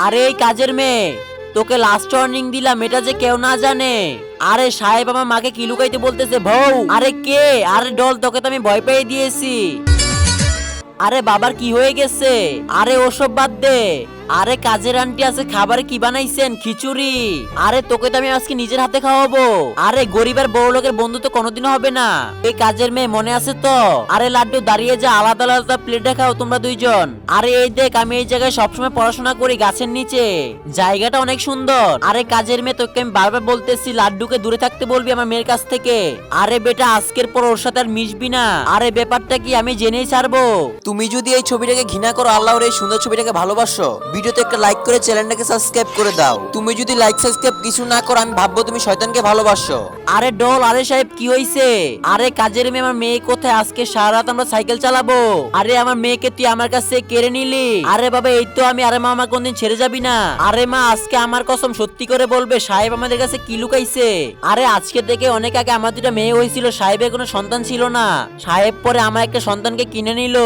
আরে এই কাজের মেয়ে, তোকে লাস্ট ওয়ার্নিং দিলাম, এটা যে কেউ না জানে। আরে সাহেব আমার মাকে কি লুকাইতে বলতেছে বউ? আরে কে? আরে ডল, তোকে তো আমি ভয় পেয়ে দিয়েছি। আরে বাবার কি হয়ে গেছে? আরে ওসব বাদ দে। আরে কাজের আন্টি আছে, খাবারে কি বানাইছেন? খিচুড়ি। আরে তোকে তো আমি আজকে নিজের হাতে খাওয়াবো। আরে গরিবের বড় লোকের বন্ধু তো কোনোদিনও হবে না। এই কাজের মেয়ে মনে আছে তো? আরে লাড্ডু দাঁড়িয়ে যা, আলাদা আলাদা প্লেটে খাও তোমরা দুইজন। আরে এই দেখ, আমি এই জায়গায় সবসময় পড়াশোনা করি গাছের নিচে, জায়গাটা অনেক সুন্দর। আরে কাজের মেয়ে, তোকে আমি বারবার বলতেছি লাড্ডুকে দূরে থাকতে বলবি আমার মেয়ের কাছ থেকে। আরে বেটা, আজকের পর ওর সাথে আর মিশবি না। আরে ব্যাপারটা কি আমি জেনেই ছাড়বো। তুমি যদি এই ছবিটাকে ঘৃণা করো, আল্লাহর এই সুন্দর ছবিটাকে ভালোবাসো, ভিডিওতে একটা লাইক করে চ্যানেলটাকে সাবস্ক্রাইব করে দাও। তুমি যদি লাইক সাবস্ক্রাইব কিছু না করো, আমি ভাববো তুমি শয়তানকে ভালোবাসো। আরে ডল, আরে সাহেব কি হইছে? আরে কাজের মেয়ে, আমার মেয়ে কোথায়? আজকে সারা রাত আমরা সাইকেল চালাবো। আরে আমার মেয়েকে তুই আমার কাছে কেড়ে নিলি। আরে বাবা এই তো আমি। আরে মা, আমার কোনদিন ছেড়ে যাবি না। আরে মা, আজকে আমার কসম সত্যি করে বলবে সাহেব আমাদের কাছে কি লুকাইছে। আরে আজকে থেকে অনেক আগে আমার দুটা মেয়ে হয়েছিল, সাহেবের কোনো সন্তান ছিল না। সাহেব পরে আমার একটা সন্তানকে কিনে নিল।